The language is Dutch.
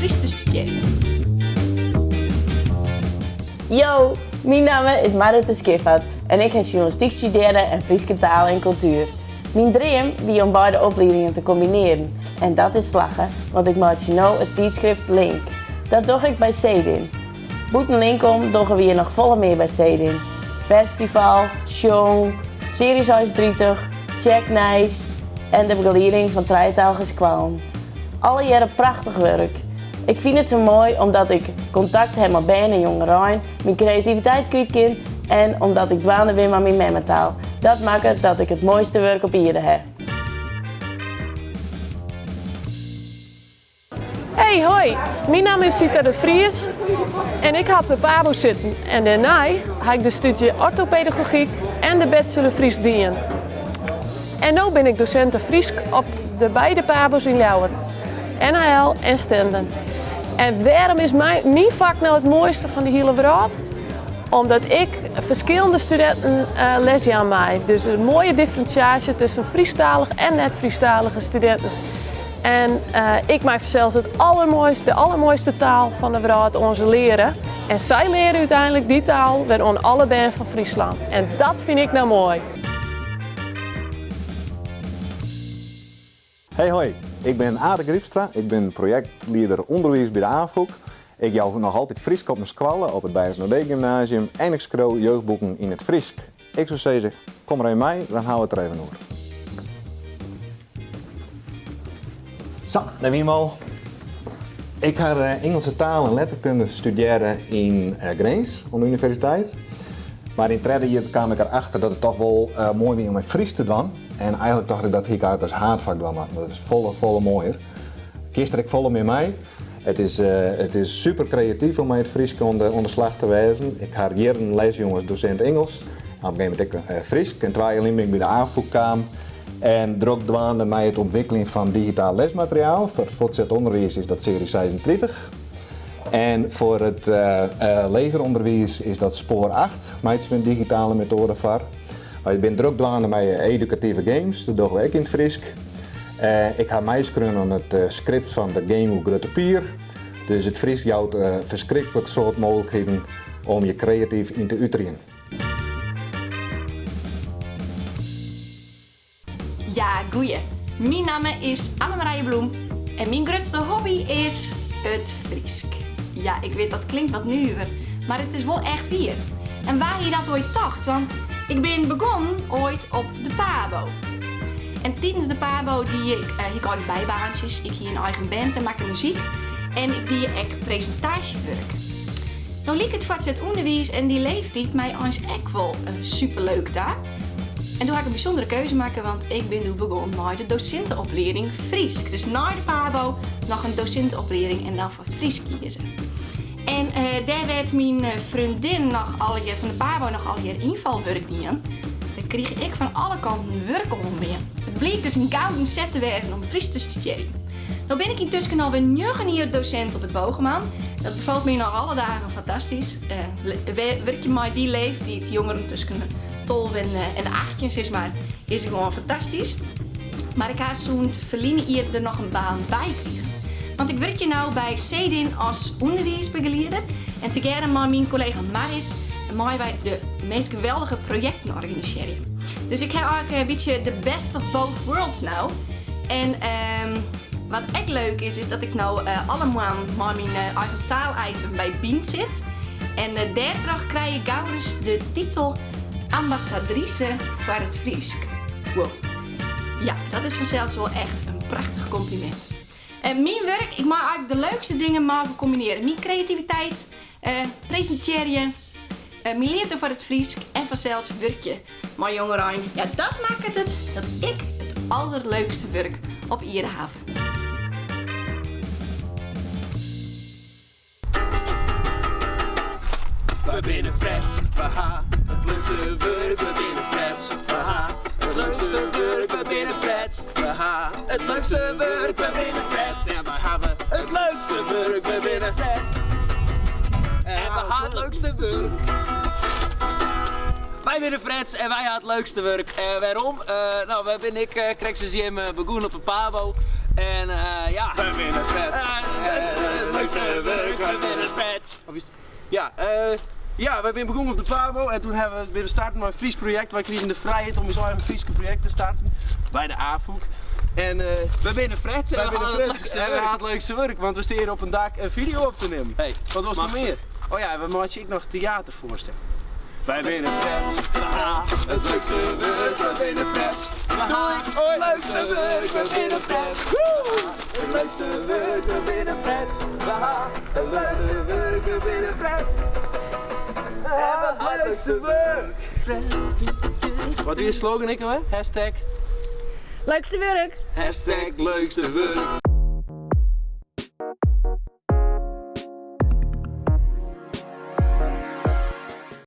Fries te studeren. Yo, mijn naam is Marit de Skiffert en ik heb journalistiek studeren en Friese taal en cultuur. Mijn droom was om beide opleidingen te combineren. En dat is slagen, want ik maak nu het tijdschrift Link. Dat doe ik bij Cedin. Boeten Linkom doen we hier nog volle meer bij Cedin. Festival, show, Series 30, Check Nice en de begeleiding van tweetalige kwallen. Alle jaren prachtig werk. Ik vind het zo mooi omdat ik contact heb met benen en jongeren, mijn creativiteit kwijt kan en omdat ik dwaande ben met mijn memmentaal. Dat maakt dat ik het mooiste werk op hier heb. Hey, hoi. Mijn naam is Sita de Vries en ik ga op de PABO zitten. En daarna ga ik de studie orthopedagogiek en de bachelor Fries dienen. En nu ben ik docent Fries op de beide PABO's in Ljouwer, NHL en Stenden. En waarom is mijn vak nou het mooiste van de hele wereld? Omdat ik verschillende studenten les aan mij. Dus een mooie differentiatie tussen Friestalige en net-Friestalige studenten. En ik mij zelfs de allermooiste taal van de wereld onze leren. En zij leren uiteindelijk die taal weer aan alle band van Friesland. En dat vind ik nou mooi. Hey hoi, ik ben Aad Griepstra, ik ben projectleider onderwijs bij de AVOEK. Ik jou nog altijd Friesk op mijn squallen op het Bijers Noordee Gymnasium en ik schreeuw jeugdboeken in het Friesk. Ik zou zeggen, kom maar in mij, dan gaan we het er even over. Zo, dan wie al. Ik ga Engelse taal en letterkunde studeren in Grains, aan de universiteit. Maar in het tweede jaar kwam ik erachter dat het toch wel mooi was om het Fries te doen. En eigenlijk dacht ik dat ik uit als haardvak doen, maar dat is volle mooier. Gisteren ik volle met mij. Het is super creatief om met het Fries onder slag te wijzen. Ik ga hier een lesjongens docent Engels. Op een gegeven moment ik Fries. En 2 jaar ben ik bij de AVOEK kwam. En druk dwaande mij het ontwikkelen van digitaal lesmateriaal. Voor het voortgezet onderwijs is dat serie 36. En voor het legeronderwijs is dat spoor 8. Met een digitale methode voor. Ik ben druk dwaande met educatieve games. Dat doen we ook in het Fries. Ik ga meeschreeuwen aan het script van de game Hoe Grutte Pier. Dus het Fries jouwt verschrikkelijk soort mogelijkheden om je creatief in te uiten. Ja, goeie. Mijn naam is Annemarije Bloem en mijn grootste hobby is het Friesk. Ja, ik weet dat klinkt wat nuwer, maar het is wel echt weer. En waar je dat ooit dacht, want ik ben begonnen ooit op de PABO. En tijdens de PABO ik al bijbaantjes, ik hier een eigen band en maak muziek. En ik doe ook presentatiewerk. Nou liep het voortgezet onderwijs en die leeftijd mij eens echt wel superleuk daar. En toen ga ik een bijzondere keuze maken, want ik ben nu begonnen met de docentenopleiding Fries. Dus na de PABO nog een docentenopleiding en dan voor het Fries kiezen. En daar werd mijn vriendin van de PABO nog al hier invalwerk dienen. Dan kreeg ik van alle kanten werk om weer. Het bleek dus een gouden set te werken om Fries te studeren. Nu ben ik intussen alweer 9 jaar docent op het Bogeman. Dat bevalt me nog alle dagen fantastisch. Werk je met die leeftijd, jongeren tussen 12 en de 18 is, maar is gewoon fantastisch. Maar ik ga zo'n verliezen hier er nog een baan bij krijgen. Want ik werk nu bij Cedin als onderwijsbegeleider en tegenwoordig met mijn collega Marit en mij wij de meest geweldige projecten organiseren. Dus ik ga ook een beetje de best of both worlds nou. En wat echt leuk is dat ik nou allemaal met mijn eigen taal-item bij Bient zit. En daardoor krijg ik gauw eens de titel ambassadrice voor het Friesk. Wow. Ja, dat is vanzelf wel echt een prachtig compliment. Mijn werk, ik mag eigenlijk de leukste dingen mogen combineren. Mijn creativiteit, presenteren, mijn liefde voor het Friesk en vanzelfs werkje. Maar jongeren, ja, dat maakt het dat ik het allerleukste werk op iedere haven. We binnen Freds, haha, het leukste werk, we binnen Freds, haha, het leukste werk, we binnen Freds, haha, het leukste werk, we binnen Freds, en we hebben het leukste werk, we binnen Freds, en we hebben het leukste werk. Wij binnen Freds en wij hebben het leukste werk. Waarom? Nou, ik krijg ze begonnen op een PABO. En ja, we winnen Freds. Het leukste werk, we winnen Freds. Ja, ja, we zijn begonnen op de Pabo en toen hebben we starten met een Fries project. Wij kregen de vrijheid om ons eigen Friese project te starten bij de AFOEK. En we binnen Freds en we hadden het leukste werk, want we staan op een dak een video op te nemen. Hey, wat was er nog meer? Oh ja, we maken ook nog theater voorstellen. Wij winnen Freds, het leukste werk, we winnen Freds. Het leukste werk, we winnen Freds. Het leukste werk, we winnen Freds. Het leukste werk, we winnen Freds. Het leukste werk, Freds. Wat is je slogan, ik hoor? Hashtag. Leukste werk! Hashtag leukste werk.